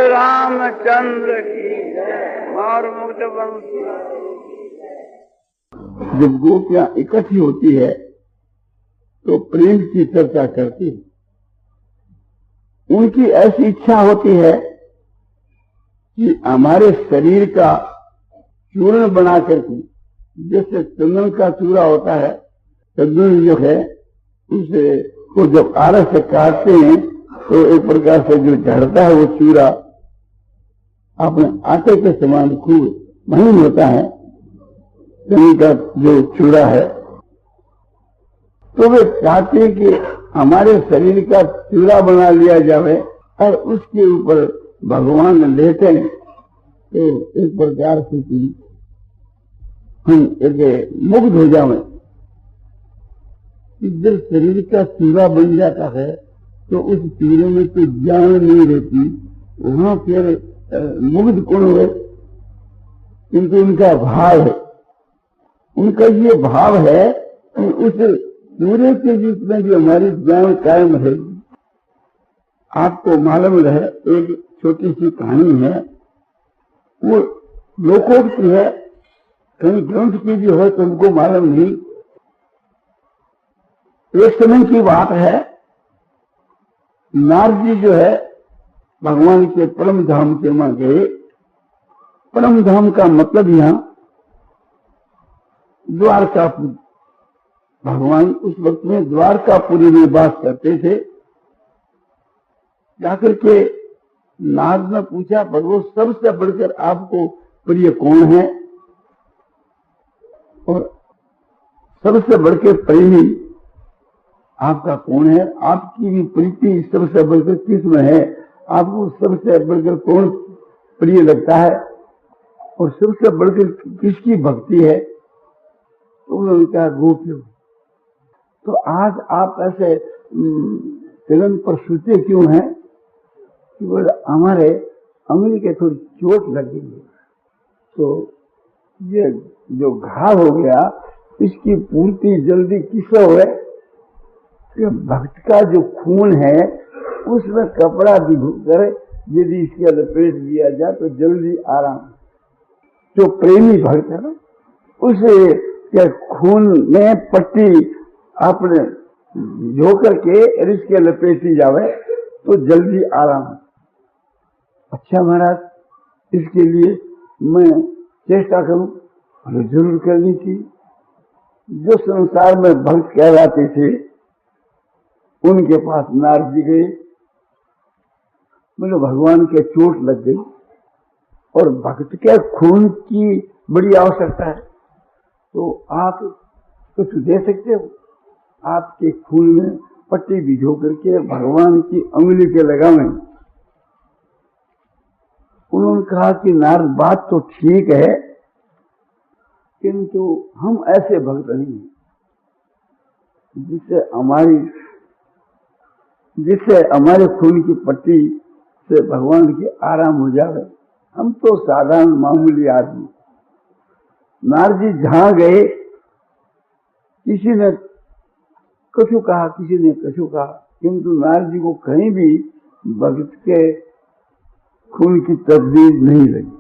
रामचंद्र की और मुक्त वंशी। जब गोपियां इकट्ठी होती है तो प्रेम की चर्चा करती है। उनकी ऐसी इच्छा होती है कि हमारे शरीर का चूर्ण बना करके, जैसे चंदन का चूरा होता है, चंदन जो है उसे को जब आरस से काटते हैं तो एक प्रकार से जो झड़ता है वो चूरा अपने आटे के समान खूब महीन होता है, चंदन का जो चूरा है। तो वे चाहते कि हमारे शरीर का चूरा बना लिया जाए और उसके ऊपर भगवान लेटे तो एक प्रकार से हम एक मुग्ध हो जाए। जब शरीर का चूरा बन जाता है तो उस चूरे में तो जान नहीं रहती, वहां फिर मुग्ध कौन हुए? किंतु उनका भाव है, उनका ये भाव है कि उस चूरे के बीच में भी हमारी जान कायम रहेगी। आपको मालूम रहे, एक छोटी सी कहानी है, वो लोकोक्ति है, कहीं ग्रंथ की भी हो तो उनको मालूम नहीं। एक समय की बात है, नारद जी जो है भगवान के परम धाम के वहां गए। परम धाम का मतलब यहाँ द्वारकापुरी। भगवान उस वक्त में द्वारकापुरी में वास करते थे। जाकर के नारद ने पूछा, भगवान सबसे बढ़कर आपको प्रिय कौन है और सबसे बढ़कर प्रेमी आपका कौन है? आपकी भी प्रीति सबसे बढ़कर किस में है? आपको सबसे बढ़कर कौन प्रिय लगता है और सबसे बढ़कर किसकी भक्ति है? तो उन्होंने कहा गोपियों। तो आज आप ऐसे तिलक पर सोते क्यों हैं? कि वो हमारे अंगुली के थोड़ी चोट लगी है, तो ये जो घाव हो गया इसकी पूर्ति जल्दी किससे हो? भक्त का जो खून है उसमें कपड़ा भिगो कर यदि इसके लपेट दिया जाए तो जल्दी आराम। जो प्रेमी भक्त है ना, उसे के खून में पट्टी आपने भिगो करके इसके लपेटी जावे तो जल्दी आराम। अच्छा महाराज, इसके लिए मैं चेष्टा करूं। जरूर करनी थी। जो संसार में भक्त कहलाते थे उनके पास नारद जी गए, बोले भगवान के चोट लग गई और भक्त के खून की बड़ी आवश्यकता है, तो आप कुछ दे सकते हो? आपके खून में पट्टी भिगो करके भगवान की अंगुली के लगावे। उन्होंने कहा कि नारद बात तो ठीक है, किंतु हम ऐसे भक्त नहीं जिससे हमारे खून की पट्टी से भगवान की आराम हो जाए। हम तो साधारण मामूली आदमी। नारद जी जहां गए, किसी ने कछु कहा, किसी ने कछु कहा, किंतु नारद जी को कहीं भी भक्त के खून की तस्वीर नहीं लगी।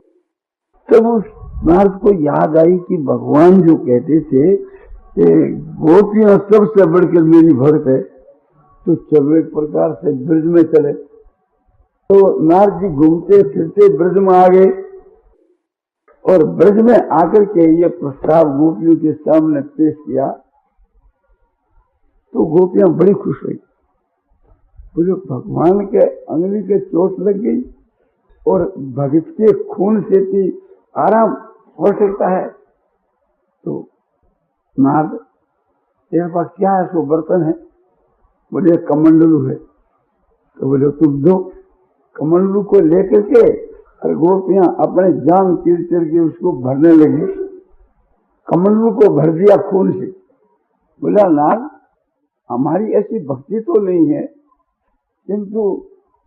तब उस नारद को याद आई कि भगवान जो कहते थे कि गोपियां सबसे बढ़कर मेरी भक्त है, तो चलो एक प्रकार से ब्रज में चले। तो नारद जी घूमते फिरते ब्रज में आ गए और ब्रज में आकर के ये प्रस्ताव गोपियों के सामने पेश किया तो गोपियां बड़ी खुश हुई। बोले भगवान के अंगुली के चोट लग गई और भगत के खून से भी आराम हो सकता है। तो नारद, तेरे पास क्या है? सो बर्तन है। बोले कमंडलू है। तो बोले तुम दो। कमंडलू को लेकर के और गोपियां अपने जान चिर चिर के उसको भरने लगी। कमंडलू को भर दिया खून से। बोला नारद, हमारी ऐसी भक्ति तो नहीं है, किंतु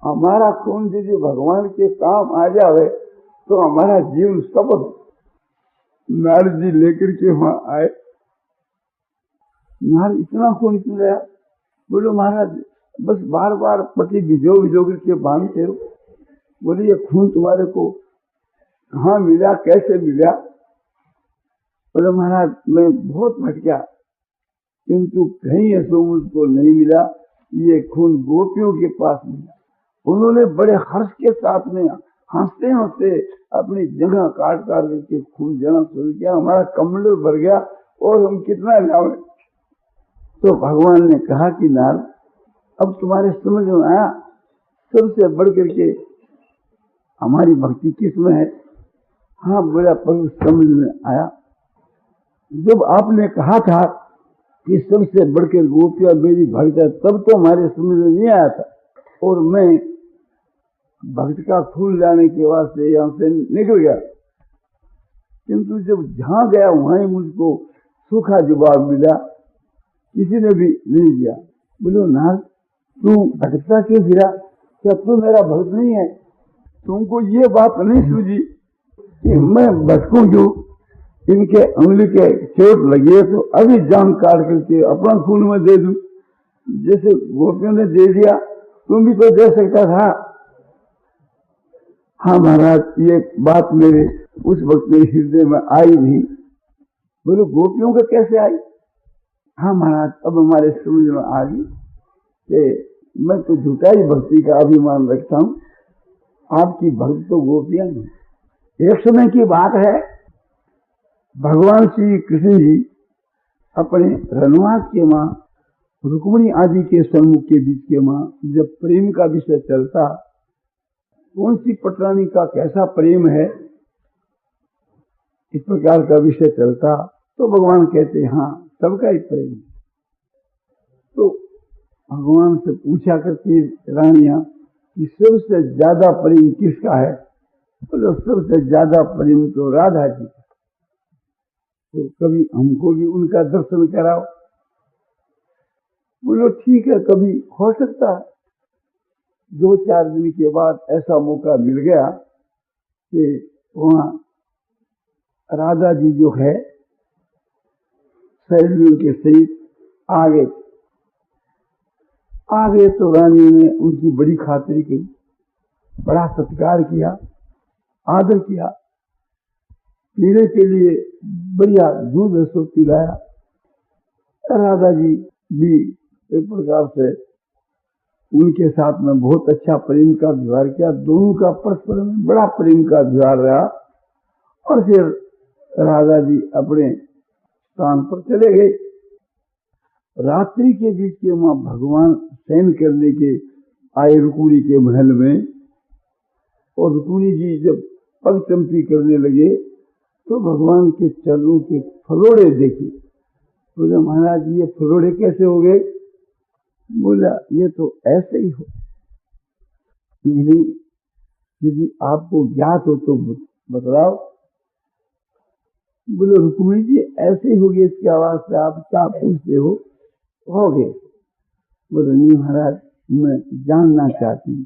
हमारा खून यदि भगवान के काम आ जावे तो हमारा जीवन सफल। नारद जी लेकर के वहां आए। महाराज इतना खून क्यों गया? बोलो महाराज बस बार बार पति भिजो भिजो करके बांधते रहो। बोले ये खून तुम्हारे को कहाँ मिला, कैसे मिला? बोले महाराज मैं बहुत भटका किंतु कहीं ऐसा मुझको नहीं मिला, ये खून गोपियों के पास मिला। उन्होंने बड़े हर्ष के साथ में हंसते हंसते अपनी जगह काट काट करके खून देना शुरू किया। हमारा कमंडल भर गया और हम कितना लावे। तो भगवान ने कहा कि नारद अब तुम्हारे समझ में आया सबसे बढ़ करके हमारी भक्ति किसमें है? हाँ बोला प्रभु समझ में आया। जब आपने कहा था कि सबसे बढ़कर गोपियां मेरी भक्त है तब तो हमारे समझ में नहीं आया था और मैं भक्त का खून लाने के वास्ते यहाँ से निकल गया। किंतु जब जहाँ गया वहां ही मुझको सूखा जवाब मिला, किसी ने भी नहीं दिया। बोलो नारद तू भटकता क्यों फिरा? क्या तू मेरा भक्त नहीं है? तुमको ये बात नहीं सूझी कि मैं भटकूं क्यों? इनके उंगली के चोट लगी है तो अभी जान काट करके अपना खून में दे दूं। जैसे गोपियों ने दे दिया तुम भी तो दे सकता था। हाँ महाराज ये बात मेरे उस वक्त मेरे हृदय में आई नहीं। बोलो गोपियों का कैसे आई? हाँ महाराज अब हमारे समझ में आ गई कि मैं तो झूठाई भक्ति का अभिमान रखता हूँ, आपकी भक्त तो गोपियां नहीं। एक समय की बात है, भगवान श्री कृष्ण जी अपने रनवास के मां रुक्मिणी आदि के सम्मुख के बीच के मां जब प्रेम का विषय चलता, कौन सी पटरानी का कैसा प्रेम है इस प्रकार का विषय चलता तो भगवान कहते हाँ सबका ही प्रेम। तो भगवान से पूछा करती रानियां कि सबसे ज्यादा प्रेम किसका है? बोलो सबसे ज्यादा प्रेम तो राधा जी का। तो कभी हमको भी उनका दर्शन कराओ। बोलो ठीक है कभी हो सकता है। 2-4 दिन के बाद ऐसा मौका मिल गया कि वहाँ राधा जी जो है सहेलियों के सहित आ गए तो रानी ने उनकी बड़ी खातिरी की, बड़ा सत्कार किया, आदर किया, पीने के लिए बढ़िया दूध रसों पिलाया। राधा जी भी एक प्रकार से उनके साथ में बहुत अच्छा प्रेम का व्यवहार किया। दोनों का परस्पर में बड़ा प्रेम का व्यवहार रहा और फिर राधा जी अपने स्थान पर चले गए। रात्रि के बीच के वहां भगवान शयन करने के आए रुक्मिणी के महल में और रुक्मिणी जी जब पग चंपी करने लगे तो भगवान के चरणों के फलोड़े देखे। बोले महाराज ये फलोड़े कैसे हो गए? बोला ये तो ऐसे ही हो। नहीं यदि आपको ज्ञात हो तो बतलाओ। बोले रुक्मिणी जी ऐसे ही हो गए, इसकी आवाज से आप क्या पूछते हो गए? बोले नहीं महाराज मैं जानना चाहती हूँ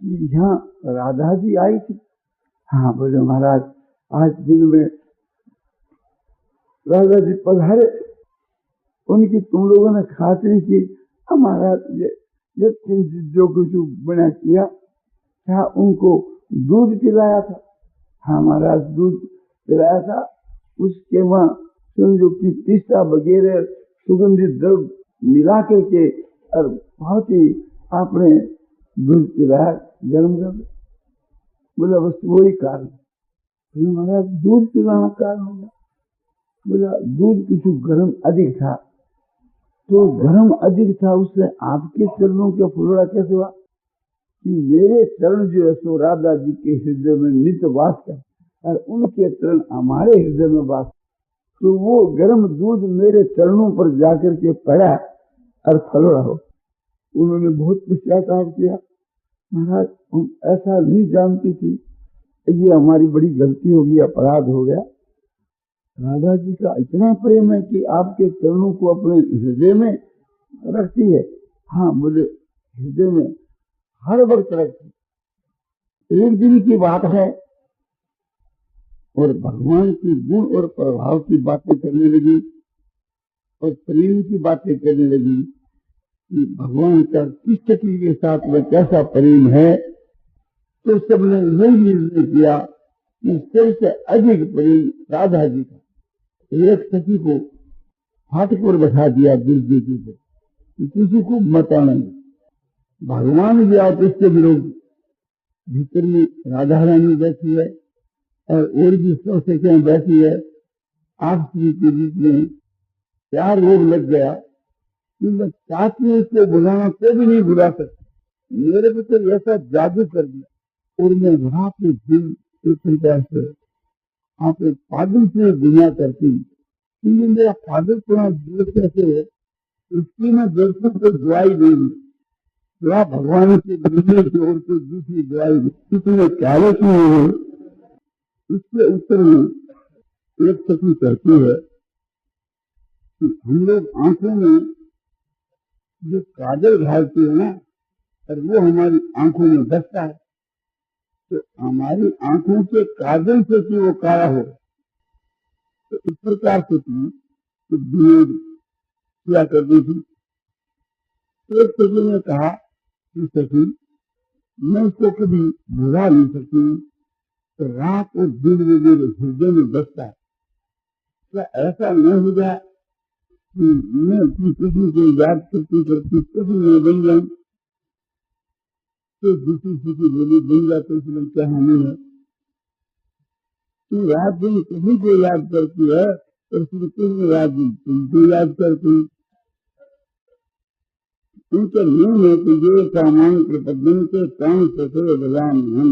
कि यहाँ राधा जी आई थी। हाँ बोले महाराज आज दिन में राधा जी पधारे, उनकी तुम लोगों ने खातिरी की। हमारा ये जो कुछ बना किया क्या उनको दूध पिलाया था? हाँ महाराज दूध पिलाया था। उसके वहां समझो की पिस्ता वगैरह सुगंधित द्रव्य मिला करके और बहुत ही आपने दूध पिलाया गर्म गर्म। बोला बस वही कारण। बोले महाराज दूध पिलाना कारण होगा? बोला दूध कुछ गर्म अधिक था। तो गर्म अधिक था उससे आपके चरणों के फुलड़ा कैसे हुआ? कि मेरे चरण जो है सो राधा जी के हृदय में नित्य वास कर और उनके चरण हमारे हृदय में वास। तो वो गर्म दूध मेरे चरणों पर जाकर के पड़ा और फलोड़ा हो। उन्होंने बहुत पश्चाताप किया। महाराज हम ऐसा नहीं जानती थी, ये हमारी बड़ी गलती होगी, अपराध हो गया। राधा जी का इतना प्रेम है कि आपके चरणों को अपने हृदय में रखती है। हाँ बोले हृदय में हर वक्त रखती। एक दिन की बात है और भगवान की गुण और प्रभाव की बातें करने लगी और प्रेम की बातें करने लगी कि भगवान का किस चक्री के साथ में कैसा प्रेम है। तो सबने यही निर्णय किया कि सबसे अधिक प्रेम राधा जी का। एक सखी को फाटक पर बैठा दिया दिल देती को, किसी को मत आना। भगवान गया तो इसके विरोध भीतर में राधा रानी बैठी है और भी सौ सखियां बैठी है। आपसी के बीच में प्यार रोग लग गया कि मैं चाहती हूँ इसको बुलाना तो भी नहीं बुला सकती। मेरे पे तो ऐसा जादू कर दिया और मैं वहां पे दिल से आप पागल से दुनिया करती कि ये मेरा पागल पूरा दिल कैसे है, इसकी मैं दर्शन को दुआई नहीं दुआ भगवान के मिलने की और कोई दूसरी दुआई नहीं। तुम्हें क्या रखी है उसके उत्तर में एक सखी कहती है कि हम लोग आंखों में जो काजल घालते हैं ना और वो हमारी आंखों में बसता है, तो हमारी आंखों के काजल से कि वो काला हो, तो इस प्रकार से तुम किया करती थी। एक सखी ने कहा कि सखी मैं उसको कभी भुला नहीं सकती, तो रात और दिन में मेरे हृदय में बसता है। तो ऐसा न हो जाए कि मैं अपनी किसी को याद करती करती कभी मैं बन जाऊं, तो दूसरी किसी बोली बन जाते इसमें क्या हानि है। तू रात दिन किसी को याद करती है और किसी रात दिन तुमको याद करती। उनका नियम है कि जो सामान प्रपदन के काम ससुर बलाम हम,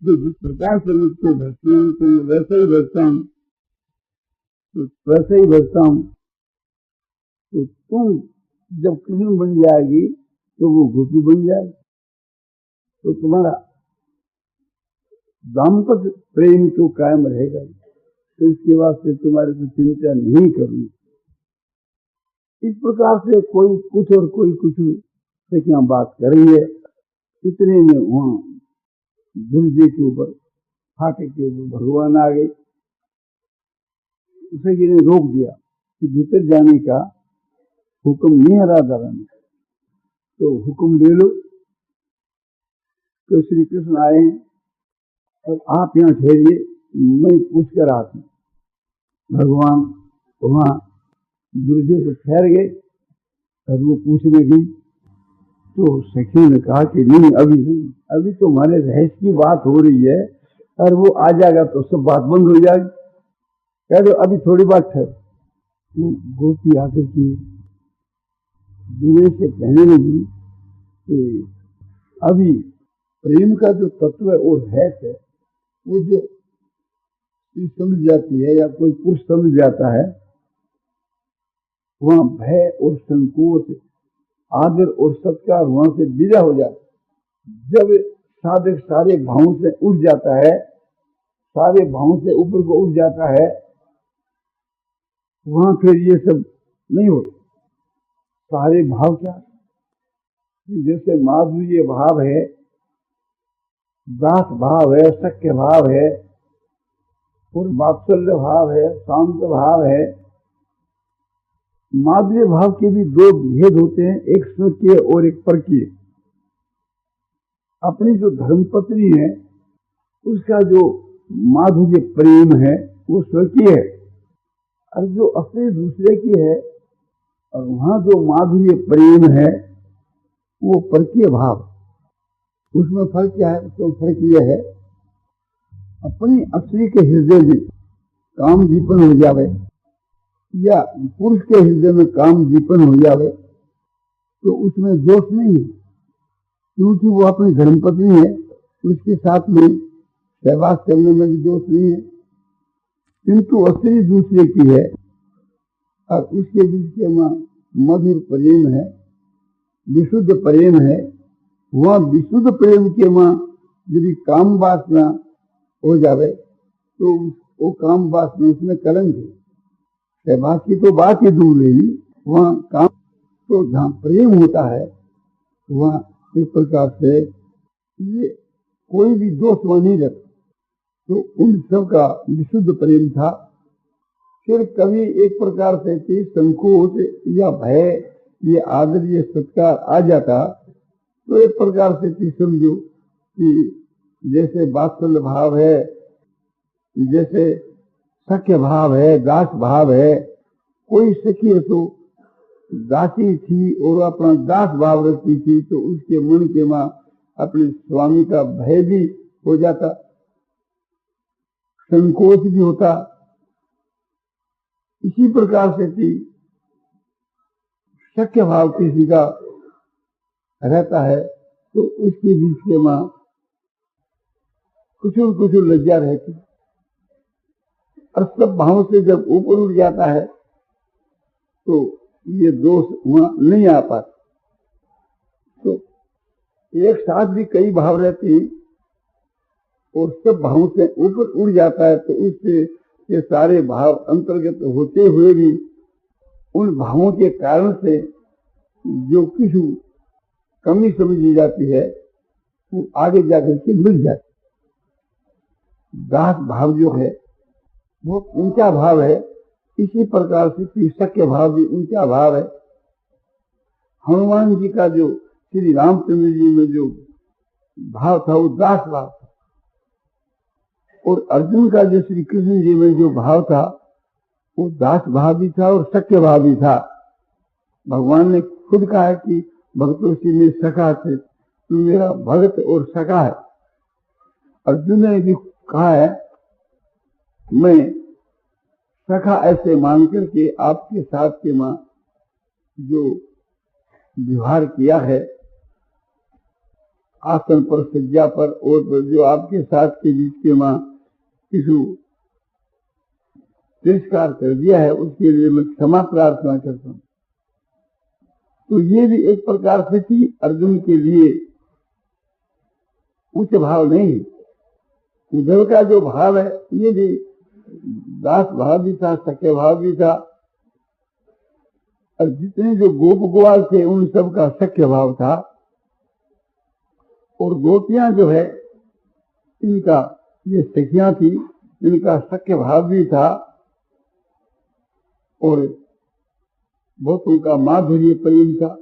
जो जिस प्रकार से मुझको भजते हैं तो वैसे ही भजता हूँ, तो वैसे ही भजता हूँ। तो तुम जब कृष्ण बन जाएगी तो वो गोपी बन जाएगी, तो तुम्हारा दाम्पत्य प्रेम तो कायम रहेगा। तो इसके वास्ते तुम्हारे को चिंता नहीं करनी। इस प्रकार से कोई कुछ और कोई कुछ से क्या बात कर रही है। इतने में वहां दुर्जे के ऊपर फाटक के ऊपर भगवान आ गए। उसे किसी रोक दिया कि भीतर जाने का हुक्म नहीं है राधा रानी, तो हुक्म ले लो। तो श्री कृष्ण आए और आप यहाँ ठहरिए, मैं पूछ कर आती। भगवान वहां दुर्जे को ठहर गए और वो पूछने गई। तो सखी ने कहा कि नहीं अभी नहीं, अभी तो हमारे रहस्य की बात हो रही है और वो आ जाएगा तो सब बात बंद हो जाएगी। कह दो अभी थोड़ी बात है। तो गोपी आकर की विनय से कहने लगी कि अभी प्रेम का जो तत्व है और है वो जो समझ जाती है या कोई पुरुष समझ जाता है, वहां भय और संकोच आदर और सत्कार वहां से विदा हो जाता। जब साधक सारे भावों से उठ जाता है, सारे भावों से ऊपर को उठ जाता है, वहां फिर ये सब नहीं होता। सारे भाव क्या, जैसे माधुर्य भाव है, दास भाव है, सख्य भाव है और वात्सल्य भाव है, शांत भाव है। माधुर्य भाव के भी दो भेद होते हैं, एक स्वकीय और एक परकीय। अपनी जो धर्मपत्नी है उसका जो माधुर्य प्रेम है वो स्वकीय है, और जो अपने दूसरे की है और वहां जो माधुर्य प्रेम है वो परकीय भाव। उसमें फर्क क्या है? उसमें फर्क यह है, अपनी स्त्री के हृदय में काम दीपन हो जावे या पुरुष के हृदय में काम दीपन हो जावे तो उसमें दोष नहीं है, क्योंकि वो अपनी धर्मपत्नी है। उसके साथ में सहवास करने में भी दोष नहीं है। किंतु स्त्री दूसरे की है और उसके बीच में मधुर प्रेम है, विशुद्ध प्रेम है। वह विशुद्ध प्रेम के मां यदि काम वासना हो जावे तो वो काम वासना उसमें कलंक है। सहवास की तो बात ही दूर रही, वहाँ काम तो जहाँ प्रेम होता है वहाँ इस प्रकार से ये कोई भी दोष वहां नहीं रहता। तो उन सब का विशुद्ध प्रेम था। फिर कभी एक प्रकार से कि संकोच या भय, ये आदर, ये सत्कार आ जाता, तो एक प्रकार से समझो कि जैसे वात्सल्य भाव है, जैसे सख्य भाव है, दास भाव है। कोई सखी है तो दासी थी और अपना दास भाव रखती थी, तो उसके मन के मां अपने स्वामी का भय भी हो जाता, संकोच भी होता। इसी प्रकार से थी सख्य भाव किसी का रहता है तो उसके बीच के मां कुछ लज्जा रहती, और सब भाव से जब ऊपर उठ जाता है तो ये दोष वहां नहीं आ पाता। तो एक साथ भी कई भाव रहते और सब भावों से ऊपर उड़ जाता है, तो उससे ये सारे भाव अंतर्गत होते हुए भी उन भावों के कारण से जो कुछ कमी समझी जाती है वो आगे जाकर के मिल जाती। दास भाव जो है वो ऊंचा भाव है, इसी प्रकार से सख्य भाव भी ऊंचा भाव है। हनुमान जी का जो श्री रामचंद्र जी में जो भाव था वो दास भाव था, और अर्जुन का जो श्री कृष्ण जी में जो भाव था वो दास भाव भी था और सख्य भाव भी था। भगवान ने खुद कहा है कि भक्तों से में सखा थे, तू मेरा भक्त और सखा है। अर्जुन ने भी कहा है मैं सखा ऐसे मान करके आपके साथ के मां जो व्यवहार किया है आसन पर, सज्जा पर, और जो आपके साथ के बीच के मां किसी तिरस्कार कर दिया है, उसके लिए मैं क्षमा प्रार्थना करता हूं। तो ये भी एक प्रकार से थी अर्जुन के लिए उच्च भाव नहीं, उद्धव का जो भाव है ये भी दास भाव भी था, सख्य भाव भी था। और जितने जो गोप ग्वाल थे उन सब का सख्य भाव था, और गोपियां जो है इनका ये सखियां थी, इनका सख्य भाव भी था, और बहुत उनका माधुर्य प्रेम था।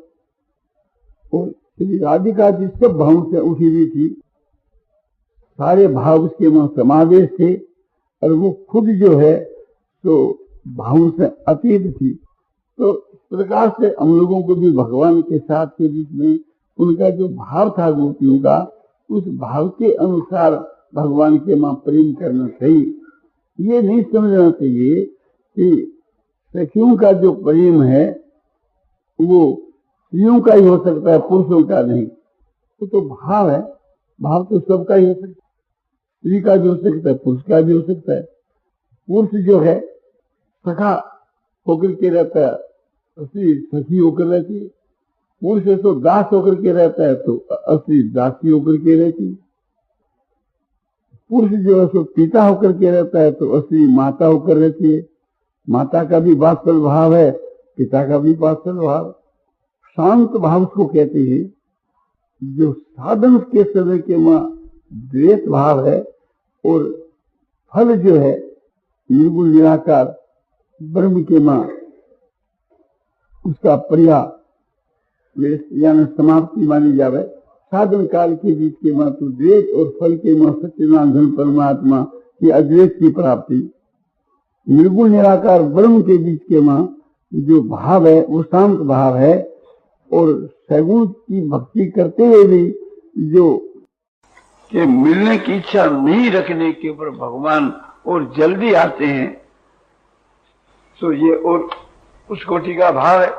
और श्री राधिका जिस सब भाव से उठी हुई थी, सारे भाव उसके वहां समावेश थे, और वो खुद जो है तो भाव से अतीत थी। तो इस प्रकार से हम लोगों को भी भगवान के साथ के बीच में उनका जो भाव था गोपियों का, उस भाव के अनुसार भगवान के मां प्रेम करना चाहिए। ये नहीं समझना चाहिए कि सखियों का जो प्रेम है वो स्त्रियों का ही हो सकता है, पुरुषों का नहीं। तो भाव है, भाव तो सबका ही हो सकता है, स्त्री का भी हो सकता है, पुरुष का भी हो सकता है। पुरुष जो है सखा होकर के रहता है, स्त्री सखी होकर रहती है। पुरुष तो दास होकर के रहता है तो स्त्री दासी होकर के रहती है। पुरुष जो है सो पिता होकर के रहता है तो स्त्री माता होकर रहती है। माता का भी वात्सल्य भाव है, पिता का भी वात्सल्य भाव। शांत भाव उसको कहते हैं। जो साधन के समय के मां द्वैत भाव है, और फल जो है निर्गुण निराकार ब्रह्म के मां उसका पर्या यानी समाप्ति मानी जावे। साधन काल के बीच के मां तो द्वैत और फल के मां सच्चिदानंद परमात्मा की अद्वैत की प्राप्ति। निर्गुण निराकार ब्रह्म के बीच के मां जो भाव है वो शांत भाव है, और सगुण की भक्ति करते हुए भी जो कि मिलने की इच्छा नहीं रखने के ऊपर भगवान और जल्दी आते हैं, तो ये और उस कोटि का भाव है।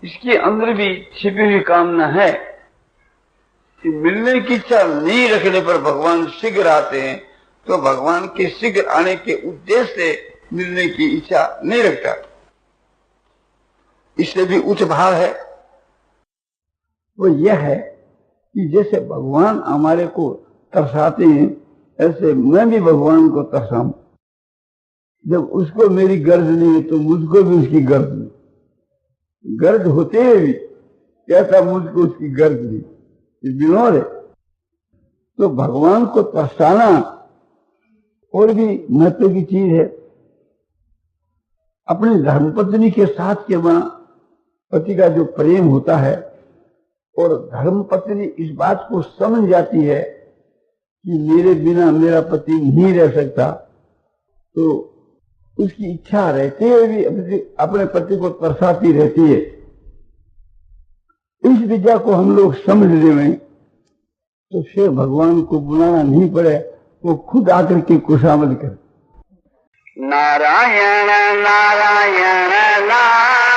इसके अंदर भी छिपी हुई कामना है कि मिलने की इच्छा नहीं रखने पर भगवान शीघ्र आते हैं, तो भगवान के शीघ्र आने के उद्देश्य से मिलने की इच्छा नहीं रखता। इससे भी उच्च भाव है। वो यह है कि जैसे भगवान हमारे को तरसाते हैं, ऐसे मैं भी भगवान को तरसाऊं। जब उसको मेरी गर्ज नहीं है तो मुझको भी उसकी गर्ज नहीं। गर्ज होते हुए भी कैसा मुझको उसकी गर्ज दी, ये विनोद है। तो भगवान को तरसाना और भी महत्व की चीज है। अपनी धर्मपत्नी के साथ के वहां पति का जो प्रेम होता है और धर्मपत्नी इस बात को समझ जाती है कि मेरे बिना मेरा पति नहीं रह सकता, तो उसकी इच्छा रहते हुए भी अपने पति को तरसाती रहती है। इस विद्या को हम लोग समझ लें तो फिर भगवान को बुलाना नहीं पड़े, वो खुद आकर के खुशामद करे। नारायण नारायण नारायण